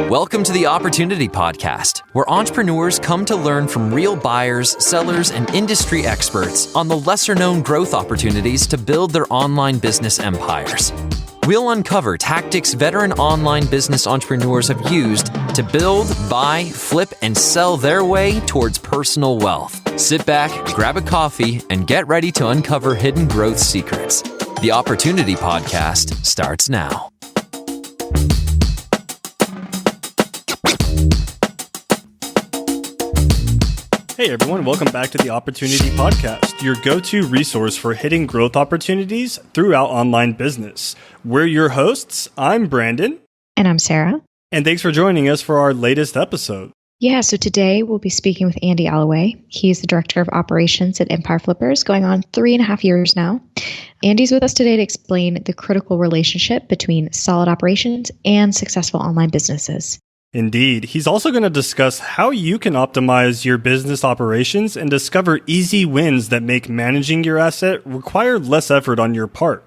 Welcome to the Opportunity Podcast, where entrepreneurs come to learn from real buyers, sellers, and industry experts on the lesser-known growth opportunities to build their online business empires. We'll uncover tactics veteran online business entrepreneurs have used to build, buy, flip, and sell their way towards personal wealth. Sit back, grab a coffee, and get ready to uncover hidden growth secrets. The Opportunity Podcast starts now. Hey everyone, welcome back to the Opportunity Podcast, your go-to resource for hitting growth opportunities throughout online business. We're your hosts. I'm Brandon. And I'm Sarah. And thanks for joining us for our latest episode. Yeah, so today we'll be speaking with Andy Allaway. He's the Director of Operations at Empire Flippers, going on 3.5 years now. Andy's with us today to explain the critical relationship between solid operations and successful online businesses. Indeed. He's also going to discuss how you can optimize your business operations and discover easy wins that make managing your asset require less effort on your part.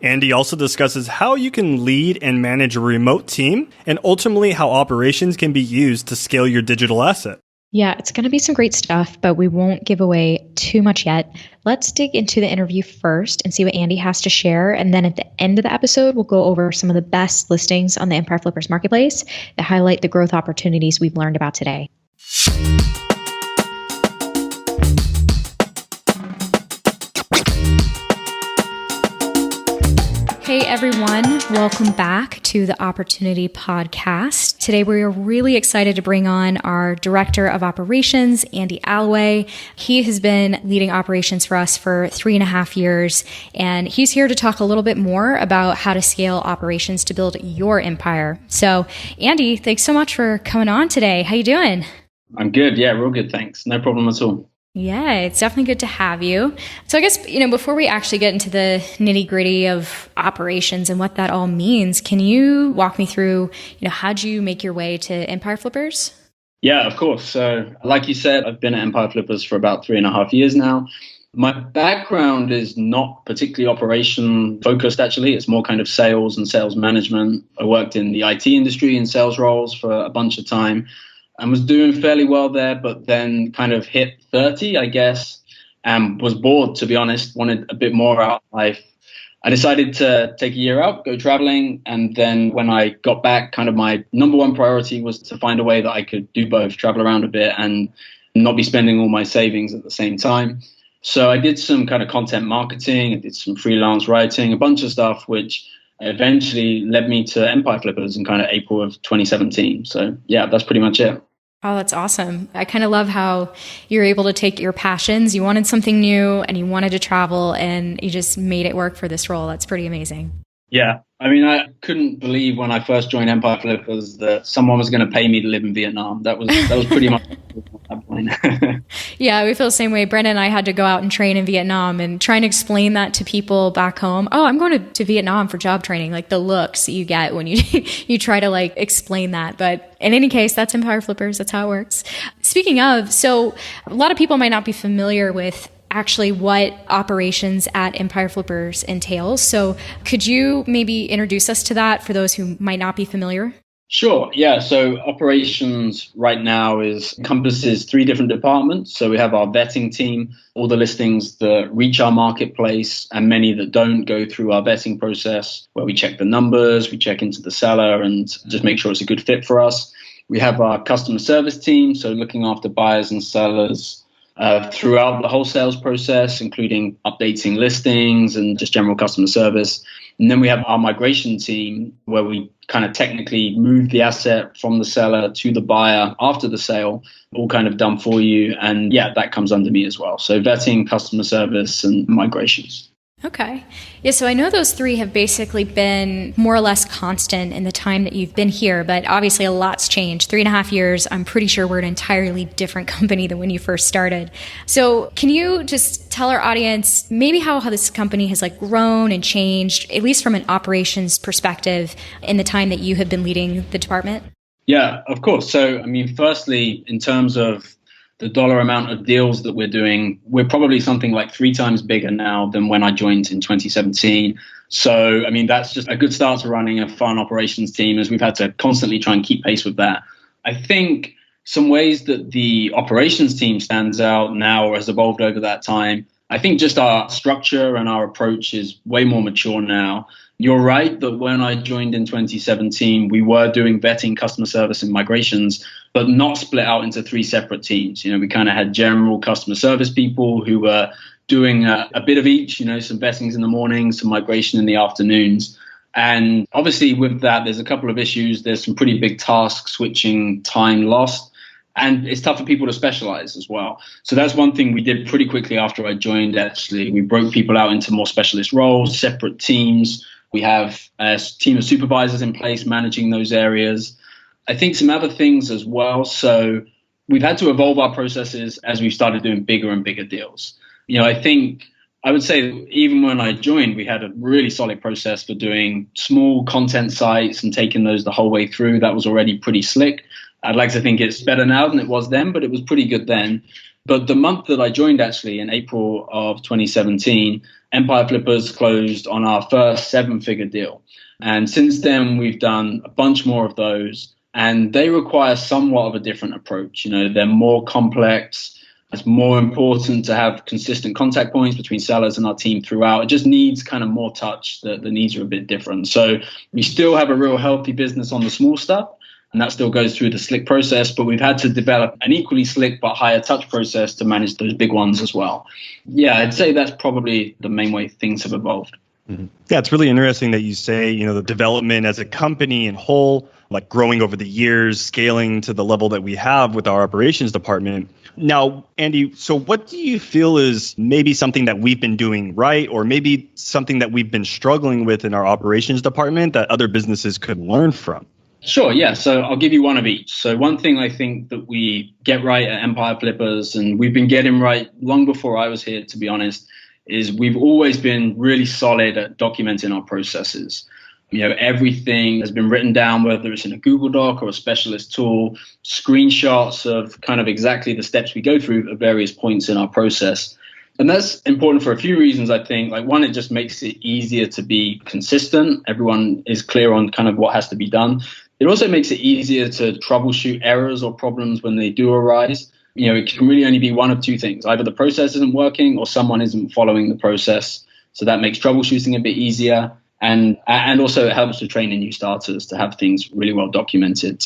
Andy also discusses how you can lead and manage a remote team and ultimately how operations can be used to scale your digital asset. Yeah, it's going to be some great stuff, but we won't give away too much yet. Let's dig into the interview first and see what Andy has to share. And then at the end of the episode, we'll go over some of the best listings on the Empire Flippers marketplace that highlight the growth opportunities we've learned about today. Hey everyone, welcome back to the Opportunity Podcast. Today we are really excited to bring on our Director of Operations, Andy Allaway. He has been leading operations for us for 3.5 years, and he's here to talk a little bit more about how to scale operations to build your empire. So Andy, thanks so much for coming on today. How you doing? I'm good. Yeah, real good. Thanks. No problem at all. Yeah, it's definitely good to have you. So I guess, before we actually get into the nitty gritty of operations and what that all means, can you walk me through, how'd you make your way to Empire Flippers? Yeah, of course. So like you said, I've been at Empire Flippers for about 3.5 years now. My background is not particularly operation focused, actually. It's more kind of sales and sales management. I worked in the IT industry in sales roles for a bunch of time and was doing fairly well there, but then kind of hit 30, I guess, and was bored, to be honest, wanted a bit more out of life. I decided to take a year out, go traveling. And then when I got back, kind of my number one priority was to find a way that I could do both, travel around a bit and not be spending all my savings at the same time. So I did some kind of content marketing, I did some freelance writing, a bunch of stuff, which eventually led me to Empire Flippers in kind of April of 2017. So yeah, that's pretty much it. Oh, that's awesome. I kind of love how you're able to take your passions. You wanted something new and you wanted to travel and you just made it work for this role. That's pretty amazing. Yeah. I mean, I couldn't believe when I first joined Empire Flippers that someone was going to pay me to live in Vietnam. That was pretty much that point. Yeah, we feel the same way. Brenda and I had to go out and train in Vietnam and trying to explain that to people back home. Oh, I'm going to Vietnam for job training. Like the looks you get when you try to explain that. But in any case, that's Empire Flippers. That's how it works. Speaking of, so a lot of people might not be familiar with actually what operations at Empire Flippers entails. So could you maybe introduce us to that for those who might not be familiar? Sure. Yeah. So operations right now encompasses 3 different departments. So we have our vetting team, all the listings that reach our marketplace and many that don't go through our vetting process, where we check the numbers, we check into the seller and just make sure it's a good fit for us. We have our customer service team, so looking after buyers and sellers throughout the whole sales process, including updating listings and just general customer service. And then we have our migration team, where we kind of technically move the asset from the seller to the buyer after the sale, all kind of done for you. And yeah, that comes under me as well. So vetting, customer service, and migrations. Okay. Yeah, so I know those 3 have basically been more or less constant in the time that you've been here, but obviously a lot's changed. 3.5 years, I'm pretty sure we're an entirely different company than when you first started. So can you just tell our audience maybe how this company has grown and changed, at least from an operations perspective, in the time that you have been leading the department? Yeah, of course. So, I mean, firstly, in terms of the dollar amount of deals that we're doing, we're probably something like 3 times bigger now than when I joined in 2017. So, I mean, that's just a good start to running a fun operations team, as we've had to constantly try and keep pace with that. I think some ways that the operations team stands out now or has evolved over that time, I think just our structure and our approach is way more mature now. You're right that when I joined in 2017, we were doing vetting, customer service, and migrations, but not split out into 3 separate teams. We kind of had general customer service people who were doing a bit of each, some vettings in the mornings, some migration in the afternoons. And obviously with that, there's a couple of issues. There's some pretty big task switching time lost. And it's tough for people to specialize as well. So that's one thing we did pretty quickly after I joined, actually. We broke people out into more specialist roles, separate teams. We have a team of supervisors in place managing those areas. I think some other things as well. So we've had to evolve our processes as we've started doing bigger and bigger deals. I think I would say that even when I joined, we had a really solid process for doing small content sites and taking those the whole way through. That was already pretty slick. I'd like to think it's better now than it was then, but it was pretty good then. But the month that I joined, actually, in April of 2017, Empire Flippers closed on our first 7-figure deal. And since then, we've done a bunch more of those. And they require somewhat of a different approach. They're more complex. It's more important to have consistent contact points between sellers and our team throughout. It just needs kind of more touch. The needs are a bit different. So we still have a real healthy business on the small stuff. And that still goes through the slick process, but we've had to develop an equally slick but higher touch process to manage those big ones as well. Yeah, I'd say that's probably the main way things have evolved. Mm-hmm. Yeah, it's really interesting that you say, the development as a company in whole, like growing over the years, scaling to the level that we have with our operations department. Now, Andy, so what do you feel is maybe something that we've been doing right, or maybe something that we've been struggling with in our operations department that other businesses could learn from? Sure, yeah. So I'll give you one of each. So one thing I think that we get right at Empire Flippers, and we've been getting right long before I was here, to be honest, is we've always been really solid at documenting our processes. Everything has been written down, whether it's in a Google Doc or a specialist tool, screenshots of kind of exactly the steps we go through at various points in our process. And that's important for a few reasons, I think. Like, one, it just makes it easier to be consistent. Everyone is clear on kind of what has to be done. It also makes it easier to troubleshoot errors or problems when they do arise. It can really only be one of 2 things. Either the process isn't working or someone isn't following the process. So that makes troubleshooting a bit easier. And also it helps to train in new starters to have things really well documented.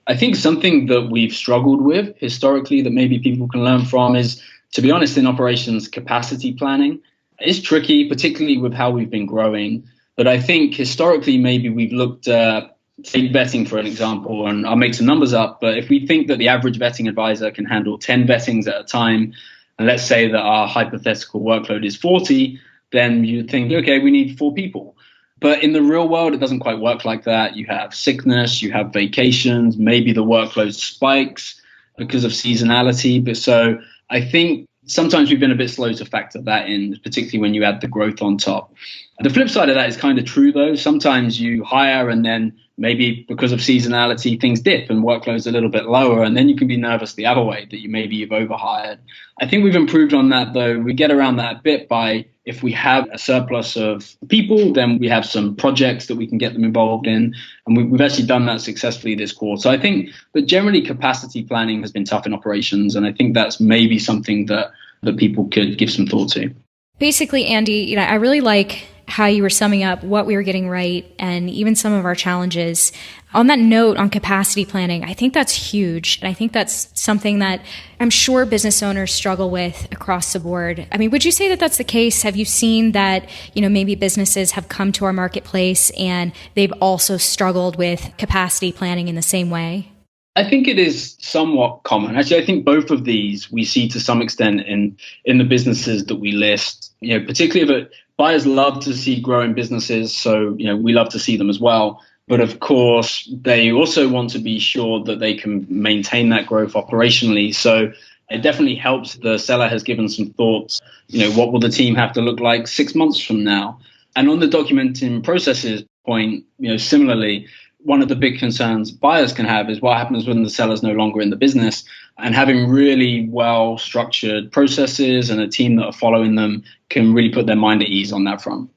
I think something that we've struggled with historically that maybe people can learn from is, to be honest, in operations capacity planning. It's tricky, particularly with how we've been growing. But I think historically, maybe we've looked at, take vetting for an example, and I'll make some numbers up. But if we think that the average vetting advisor can handle 10 vettings at a time, and let's say that our hypothetical workload is 40, then you'd think, okay, we need 4 people. But in the real world, it doesn't quite work like that. You have sickness, you have vacations, maybe the workload spikes because of seasonality. But so I think sometimes we've been a bit slow to factor that in, particularly when you add the growth on top. The flip side of that is kind of true, though. Sometimes you hire and then maybe because of seasonality, things dip and workload's a little bit lower. And then you can be nervous the other way that you've overhired. I think we've improved on that, though. We get around that a bit by, if we have a surplus of people, then we have some projects that we can get them involved in. And we've actually done that successfully this quarter. So I think that generally capacity planning has been tough in operations. And I think that's maybe something that people could give some thought to. Basically, Andy, I really like how you were summing up what we were getting right and even some of our challenges. On that note, on capacity planning, I think that's huge. And I think that's something that I'm sure business owners struggle with across the board. I mean, would you say that that's the case? Have you seen that, maybe businesses have come to our marketplace and they've also struggled with capacity planning in the same way? I think it is somewhat common. Actually, I think both of these we see to some extent in the businesses that we list. Particularly if buyers love to see growing businesses, so we love to see them as well. But of course, they also want to be sure that they can maintain that growth operationally. So it definitely helps the seller has given some thoughts. What will the team have to look like 6 months from now? And on the documenting processes point, similarly, one of the big concerns buyers can have is what happens when the seller's no longer in the business, and having really well structured processes and a team that are following them can really put their mind at ease on that front.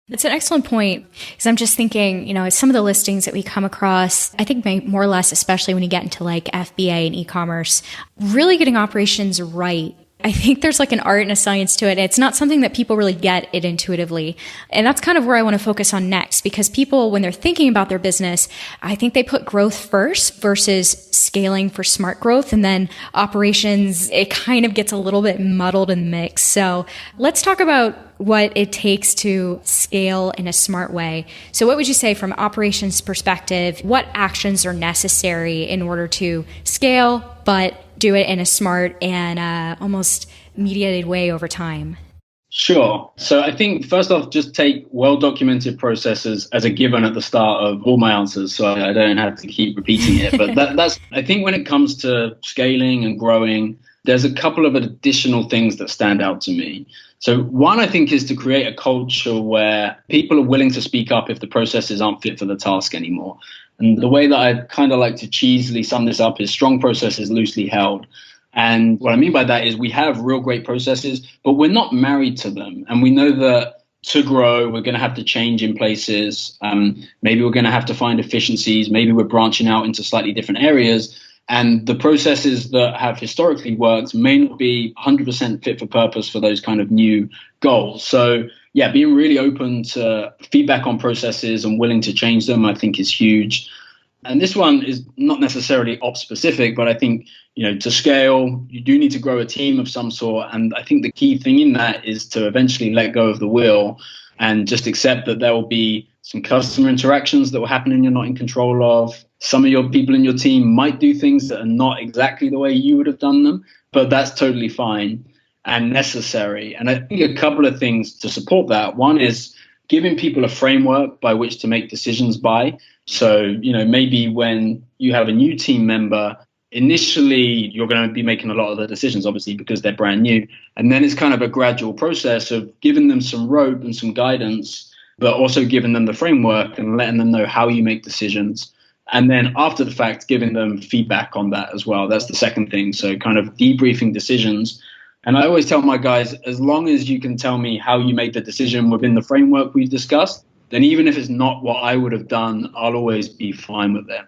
That's an excellent point, because I'm just thinking, some of the listings that we come across, I think more or less, especially when you get into like FBA and e-commerce, really getting operations right. I think there's like an art and a science to it. It's not something that people really get it intuitively. And that's kind of where I want to focus on next, because people, when they're thinking about their business, I think they put growth first versus scaling for smart growth. And then operations, it kind of gets a little bit muddled and mixed. So let's talk about what it takes to scale in a smart way. So what would you say from operations perspective, what actions are necessary in order to scale, but do it in a smart and almost mediated way over time? Sure. So I think first off, just take well-documented processes as a given at the start of all my answers, so I don't have to keep repeating it. But that's, I think when it comes to scaling and growing, there's a couple of additional things that stand out to me. So one, I think, is to create a culture where people are willing to speak up if the processes aren't fit for the task anymore. And the way that I kind of like to cheesily sum this up is strong processes loosely held. And what I mean by that is we have real great processes, but we're not married to them. And we know that to grow, we're going to have to change in places. Maybe we're going to have to find efficiencies. Maybe we're branching out into slightly different areas. And the processes that have historically worked may not be 100% fit for purpose for those kind of new goals. So yeah, being really open to feedback on processes and willing to change them, I think is huge. And this one is not necessarily ops specific, but I think, to scale, you do need to grow a team of some sort. And I think the key thing in that is to eventually let go of the wheel and just accept that there will be some customer interactions that will happen and you're not in control of. Some of your people in your team might do things that are not exactly the way you would have done them, but that's totally fine and necessary. And I think a couple of things to support that. One is giving people a framework by which to make decisions by. So, maybe when you have a new team member, initially you're going to be making a lot of the decisions, obviously, because they're brand new. And then it's kind of a gradual process of giving them some rope and some guidance, but also giving them the framework and letting them know how you make decisions. And then after the fact, giving them feedback on that as well. That's the second thing. So kind of debriefing decisions. And I always tell my guys, as long as you can tell me how you made the decision within the framework we've discussed, then even if it's not what I would have done, I'll always be fine with it.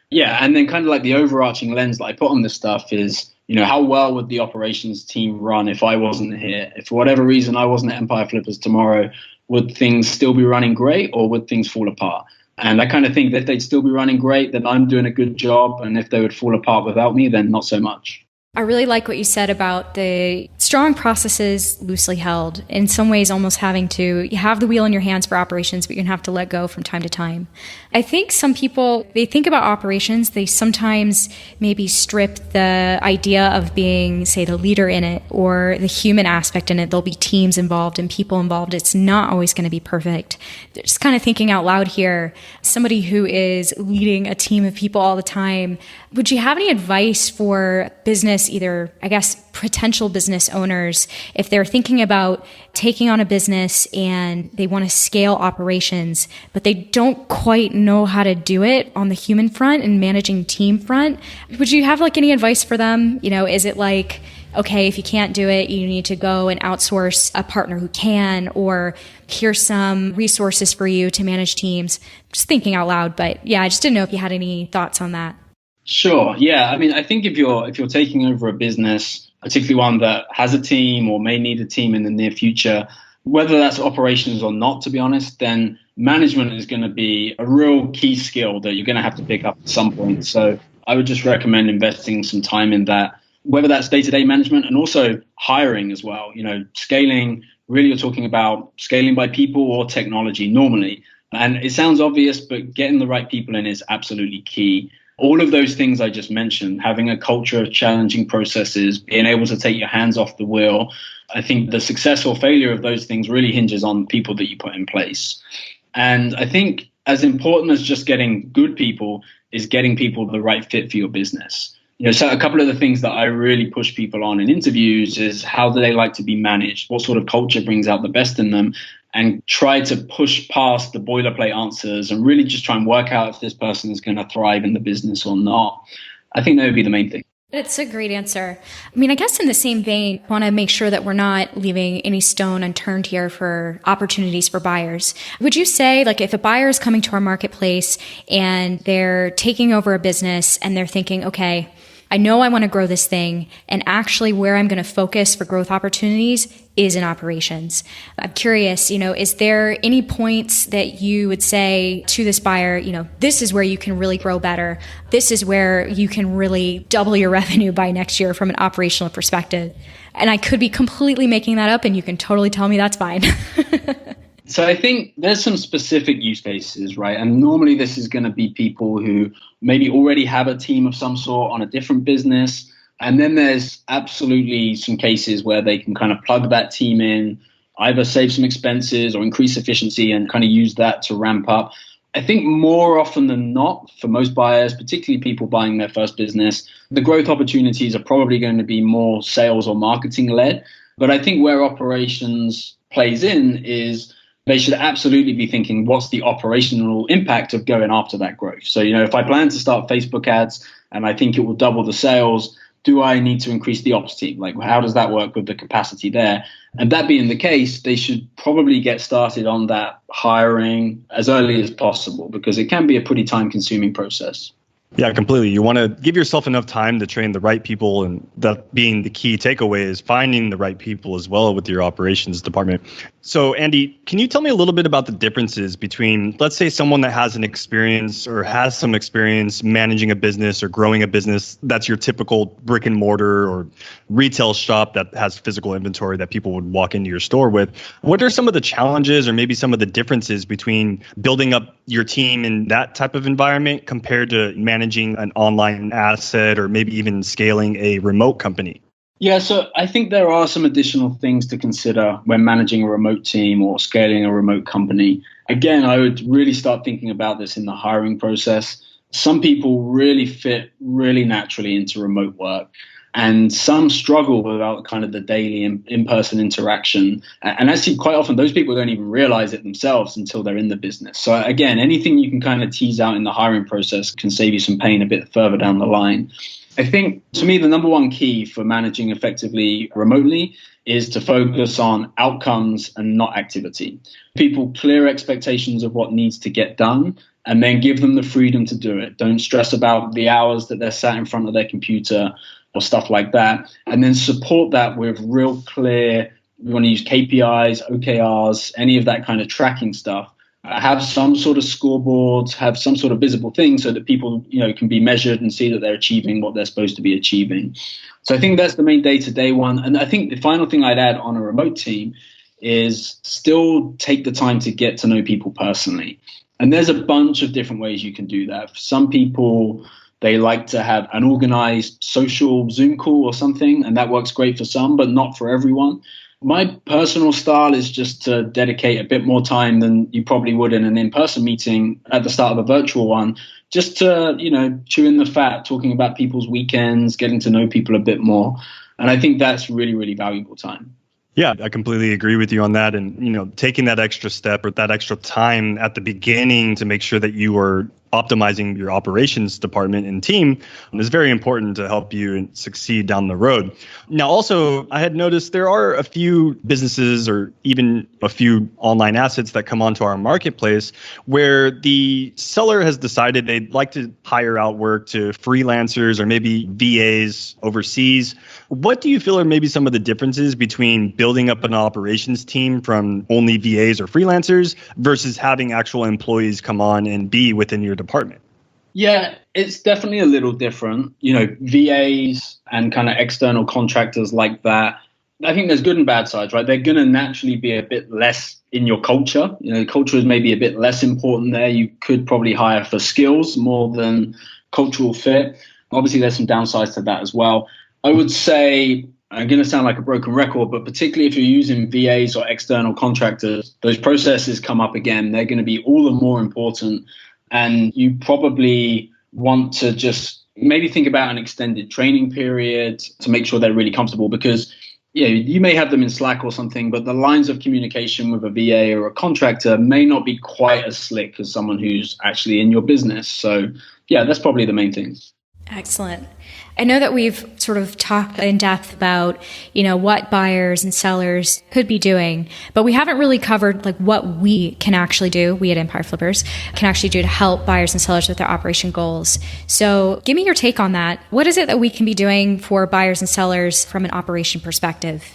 Yeah, and then kind of like the overarching lens that I put on this stuff is, how well would the operations team run if I wasn't here? If for whatever reason I wasn't at Empire Flippers tomorrow, would things still be running great or would things fall apart? And I kind of think that if they'd still be running great, then I'm doing a good job. And if they would fall apart without me, then not so much. I really like what you said about the strong processes loosely held. In some ways, almost having to, you have the wheel in your hands for operations, but you're going to have to let go from time to time. I think some people, they think about operations, they sometimes maybe strip the idea of being, say, the leader in it or the human aspect in it. There'll be teams involved and people involved. It's not always going to be perfect. Just kind of thinking out loud here, somebody who is leading a team of people all the time, would you have any advice for business, either, I guess, potential business owners, if they're thinking about taking on a business and they want to scale operations, but they don't quite know how to do it on the human front and managing team front? Would you have like any advice for them? Is it like, okay, if you can't do it, you need to go and outsource a partner who can, or here's some resources for you to manage teams? Just thinking out loud, but yeah, I just didn't know if you had any thoughts on that. Sure. Yeah. I mean, I think if you're taking over a business, particularly one that has a team or may need a team in the near future, whether that's operations or not, to be honest, then management is going to be a real key skill that you're going to have to pick up at some point. So I would just recommend investing some time in that, whether that's day-to-day management and also hiring as well. Scaling, really you're talking about scaling by people or technology normally. And it sounds obvious, but getting the right people in is absolutely key. All of those things I just mentioned, having a culture of challenging processes, being able to take your hands off the wheel, I think the success or failure of those things really hinges on people that you put in place. And I think as important as just getting good people is getting people the right fit for your business. So a couple of the things that I really push people on in interviews is how do they like to be managed? What sort of culture brings out the best in them? And try to push past the boilerplate answers and really just try and work out if this person is going to thrive in the business or not. I think that would be the main thing. It's a great answer. I mean, I guess in the same vein, I want to make sure that we're not leaving any stone unturned here for opportunities for buyers. Would you say, like, if a buyer is coming to our marketplace and they're taking over a business and they're thinking, okay, I know I want to grow this thing, and actually where I'm going to focus for growth opportunities is in operations. I'm curious, is there any points that you would say to this buyer, this is where you can really grow better. This is where you can really double your revenue by next year from an operational perspective. And I could be completely making that up, and you can totally tell me that's fine. So I think there's some specific use cases, right? And normally this is going to be people who maybe already have a team of some sort on a different business. And then there's absolutely some cases where they can kind of plug that team in, either save some expenses or increase efficiency and kind of use that to ramp up. I think more often than not, for most buyers, particularly people buying their first business, the growth opportunities are probably going to be more sales or marketing led. But I think where operations plays in is they should absolutely be thinking, what's the operational impact of going after that growth? So, if I plan to start Facebook ads and I think it will double the sales, do I need to increase the ops team? Like, how does that work with the capacity there? And that being the case, they should probably get started on that hiring as early as possible, because it can be a pretty time-consuming process. Yeah, completely. You want to give yourself enough time to train the right people, and that being the key takeaway is finding the right people as well with your operations department. So, Andy, can you tell me a little bit about the differences between, let's say, someone that has an experience or has some experience managing a business or growing a business that's your typical brick and mortar or retail shop that has physical inventory that people would walk into your store with? What are some of the challenges or maybe some of the differences between building up your team in that type of environment compared to managing an online asset or maybe even scaling a remote company? Yeah, so I think there are some additional things to consider when managing a remote team or scaling a remote company. Again, I would really start thinking about this in the hiring process. Some people really fit really naturally into remote work, and some struggle without kind of the daily in-person interaction. And actually, quite often, those people don't even realize it themselves until they're in the business. So again, anything you can kind of tease out in the hiring process can save you some pain a bit further down the line. I think, to me, the number one key for managing effectively remotely is to focus on outcomes and not activity. People clear expectations of what needs to get done, and then give them the freedom to do it. Don't stress about the hours that they're sat in front of their computer or stuff like that. And then support that with real clear, we want to use KPIs, OKRs, any of that kind of tracking stuff. Have some sort of scoreboard, have some sort of visible thing so that people, can be measured and see that they're achieving what they're supposed to be achieving. So I think that's the main day-to-day one. And I think the final thing I'd add on a remote team is still take the time to get to know people personally. And there's a bunch of different ways you can do that. For some people, they like to have an organized social Zoom call or something, and that works great for some, but not for everyone. My personal style is just to dedicate a bit more time than you probably would in an in-person meeting at the start of a virtual one, just to, chew in the fat, talking about people's weekends, getting to know people a bit more. And I think that's really, really valuable time. Yeah, I completely agree with you on that. And, taking that extra step or that extra time at the beginning to make sure that you are optimizing your operations department and team is very important to help you succeed down the road. Now, also, I had noticed there are a few businesses or even a few online assets that come onto our marketplace where the seller has decided they'd like to hire out work to freelancers or maybe VAs overseas. What do you feel are maybe some of the differences between building up an operations team from only VAs or freelancers versus having actual employees come on and be within your department? Yeah, it's definitely a little different. VAs and kind of external contractors like that, I think there's good and bad sides, right? They're going to naturally be a bit less in your culture. Culture is maybe a bit less important there. You could probably hire for skills more than cultural fit. Obviously, there's some downsides to that as well. I would say, I'm going to sound like a broken record, but particularly if you're using VAs or external contractors, those processes come up again. They're going to be all the more important. And you probably want to just maybe think about an extended training period to make sure they're really comfortable, because you may have them in Slack or something, but the lines of communication with a VA or a contractor may not be quite as slick as someone who's actually in your business. So yeah, that's probably the main thing. Excellent. I know that we've sort of talked in depth about, what buyers and sellers could be doing, but we haven't really covered like what we can actually do, we at Empire Flippers can actually do to help buyers and sellers with their operation goals. So give me your take on that. What is it that we can be doing for buyers and sellers from an operation perspective?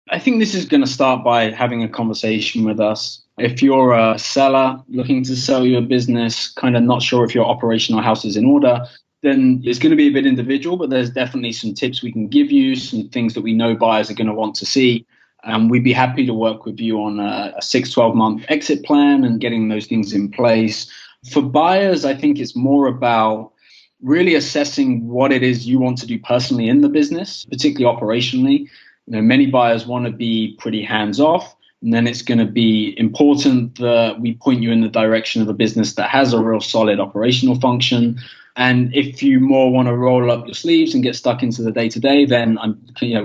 I think this is going to start by having a conversation with us. If you're a seller looking to sell your business, kind of not sure if your operational house is in order, then it's going to be a bit individual, but there's definitely some tips we can give you, some things that we know buyers are going to want to see. We'd be happy to work with you on a 6-12 month exit plan and getting those things in place. For buyers, I think it's more about really assessing what it is you want to do personally in the business, particularly operationally. Many buyers want to be pretty hands-off, and then it's going to be important that we point you in the direction of a business that has a real solid operational function. And if you more want to roll up your sleeves and get stuck into the day-to-day, then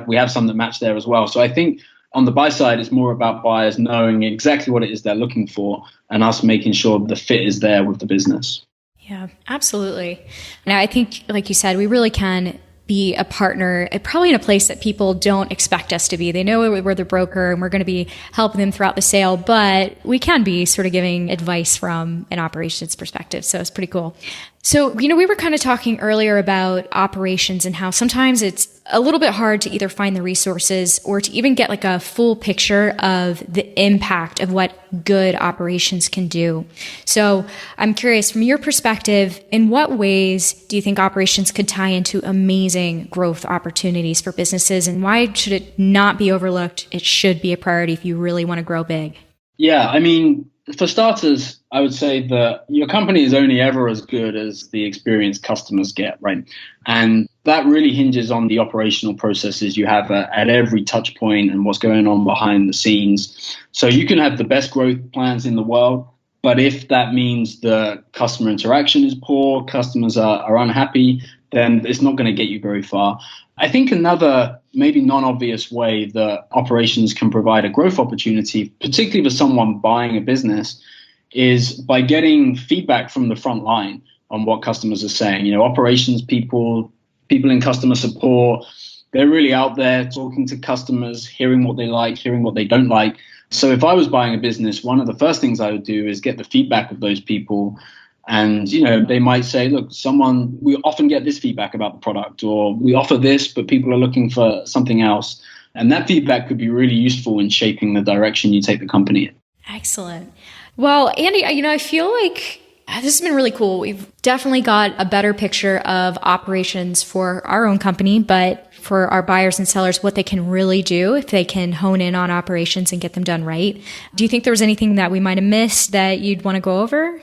we have some that match there as well. So I think on the buy side, it's more about buyers knowing exactly what it is they're looking for and us making sure the fit is there with the business. Yeah, absolutely. Now, I think, like you said, we really can be a partner, probably in a place that people don't expect us to be. They know we're the broker and we're going to be helping them throughout the sale, but we can be sort of giving advice from an operations perspective. So it's pretty cool. So, we were kind of talking earlier about operations and how sometimes it's a little bit hard to either find the resources or to even get like a full picture of the impact of what good operations can do. So I'm curious, from your perspective, in what ways do you think operations could tie into amazing growth opportunities for businesses, and why should it not be overlooked? It should be a priority if you really want to grow big. Yeah, for starters, I would say that your company is only ever as good as the experience customers get, right? And that really hinges on the operational processes you have at every touch point and what's going on behind the scenes. So you can have the best growth plans in the world, but if that means the customer interaction is poor, customers are unhappy, then it's not going to get you very far. I think another maybe non-obvious way that operations can provide a growth opportunity, particularly for someone buying a business, is by getting feedback from the front line on what customers are saying. Operations people in customer support, they're really out there talking to customers, hearing what they like, hearing what they don't like. So if I was buying a business, one of the first things I would do is get the feedback of those people. And, they might say, look, we often get this feedback about the product, or we offer this, but people are looking for something else. And that feedback could be really useful in shaping the direction you take the company in. Excellent. Well, Andy, I feel like this has been really cool. We've definitely got a better picture of operations for our own company, but for our buyers and sellers, what they can really do if they can hone in on operations and get them done right. Do you think there was anything that we might have missed that you'd want to go over?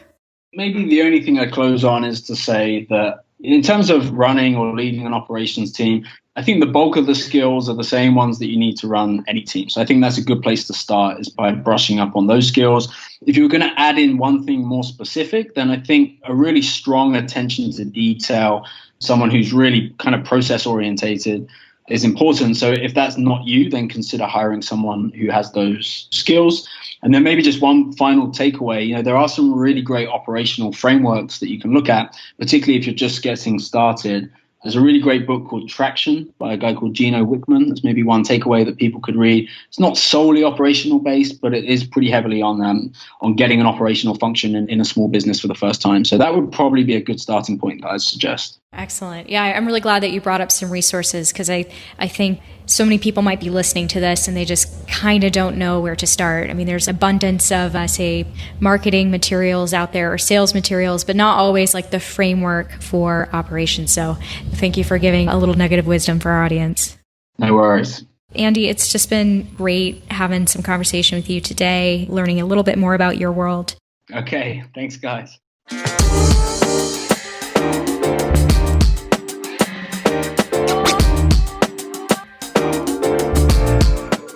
Maybe the only thing I'd close on is to say that in terms of running or leading an operations team, I think the bulk of the skills are the same ones that you need to run any team. So I think that's a good place to start, is by brushing up on those skills. If you were going to add in one thing more specific, then I think a really strong attention to detail, someone who's really kind of process orientated, is important. So if that's not you, then consider hiring someone who has those skills. And then maybe just one final takeaway, there are some really great operational frameworks that you can look at, particularly if you're just getting started. There's a really great book called Traction by a guy called Gino Wickman. That's maybe one takeaway that people could read. It's not solely operational based, but it is pretty heavily on getting an operational function in a small business for the first time. So that would probably be a good starting point that I'd suggest. Excellent. Yeah, I'm really glad that you brought up some resources, because I think so many people might be listening to this and they just kind of don't know where to start. There's abundance of, say, marketing materials out there or sales materials, but not always like the framework for operations. So thank you for giving a little nugget of wisdom for our audience. No worries. Andy, it's just been great having some conversation with you today, learning a little bit more about your world. Okay. Thanks, guys.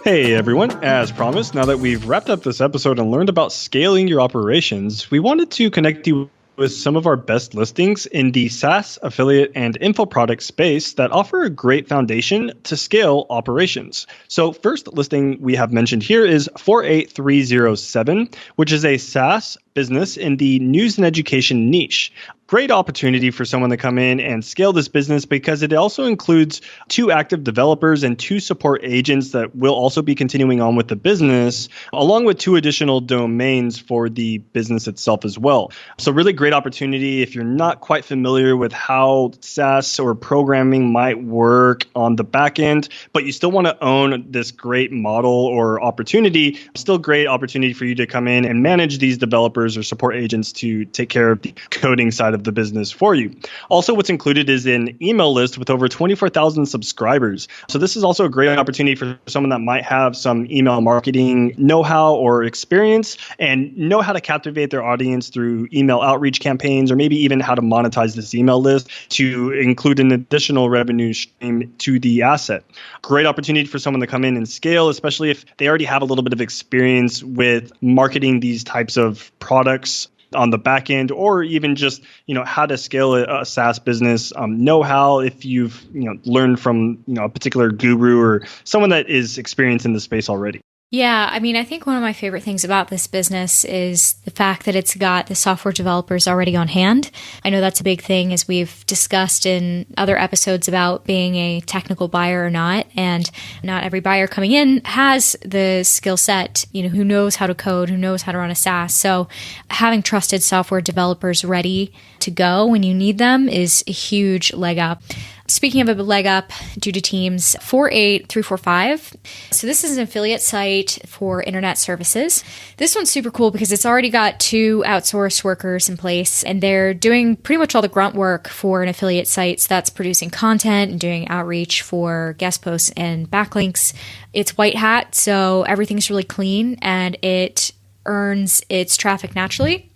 Hey everyone, as promised, now that we've wrapped up this episode and learned about scaling your operations, we wanted to connect you with some of our best listings in the SaaS, affiliate, and info product space that offer a great foundation to scale operations. So first listing we have mentioned here is 48307, which is a SaaS business in the news and education niche. Great opportunity for someone to come in and scale this business because it also includes 2 active developers and 2 support agents that will also be continuing on with the business, along with 2 additional domains for the business itself as well. So really great opportunity if you're not quite familiar with how SaaS or programming might work on the back end, but you still want to own this great model or opportunity. Still great opportunity for you to come in and manage these developers or support agents to take care of the coding side of the business for you. Also, what's included is an email list with over 24,000 subscribers. So this is also a great opportunity for someone that might have some email marketing know-how or experience and know how to captivate their audience through email outreach campaigns, or maybe even how to monetize this email list to include an additional revenue stream to the asset. Great opportunity for someone to come in and scale, especially if they already have a little bit of experience with marketing these types of products on the back end, or even just, how to scale a SaaS business, know-how if you've, learned from, a particular guru or someone that is experienced in the space already. Yeah, I think one of my favorite things about this business is the fact that it's got the software developers already on hand. I know that's a big thing, as we've discussed in other episodes about being a technical buyer or not. And not every buyer coming in has the skill set, who knows how to code, who knows how to run a SaaS. So having trusted software developers ready to go when you need them is a huge leg up. Speaking of a leg up due to Teams, 48345. So this is an affiliate site for internet services. This one's super cool because it's already got 2 outsourced workers in place, and they're doing pretty much all the grunt work for an affiliate site. So that's producing content and doing outreach for guest posts and backlinks. It's white hat, so everything's really clean and it earns its traffic naturally.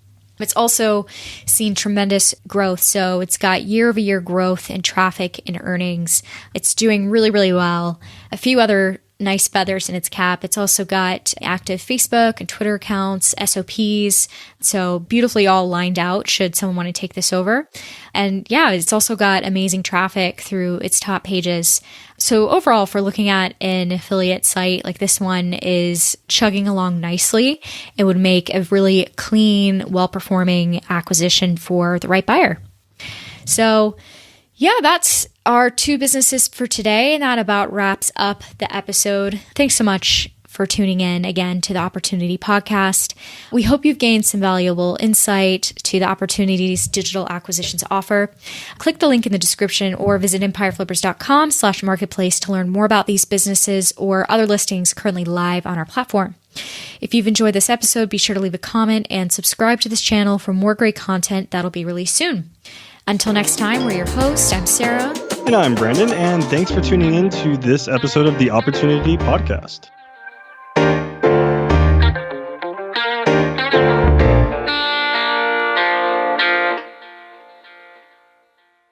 It's also seen tremendous growth. So it's got year-over-year growth in traffic and earnings. It's doing really, really well. A few other nice feathers in its cap. It's also got active Facebook and Twitter accounts, SOPs. So beautifully all lined out should someone want to take this over. And yeah, it's also got amazing traffic through its top pages. So overall, if we're looking at an affiliate site like this one is chugging along nicely, it would make a really clean, well-performing acquisition for the right buyer. So yeah, that's our 2 businesses for today. And that about wraps up the episode. Thanks so much for tuning in again to the Opportunity Podcast. We hope you've gained some valuable insight to the opportunities digital acquisitions offer. Click the link in the description or visit empireflippers.com/marketplace to learn more about these businesses or other listings currently live on our platform. If you've enjoyed this episode, be sure to leave a comment and subscribe to this channel for more great content that'll be released soon. Until next time, we're your hosts. I'm Sarah. And I'm Brandon, and thanks for tuning in to this episode of the Opportunity Podcast.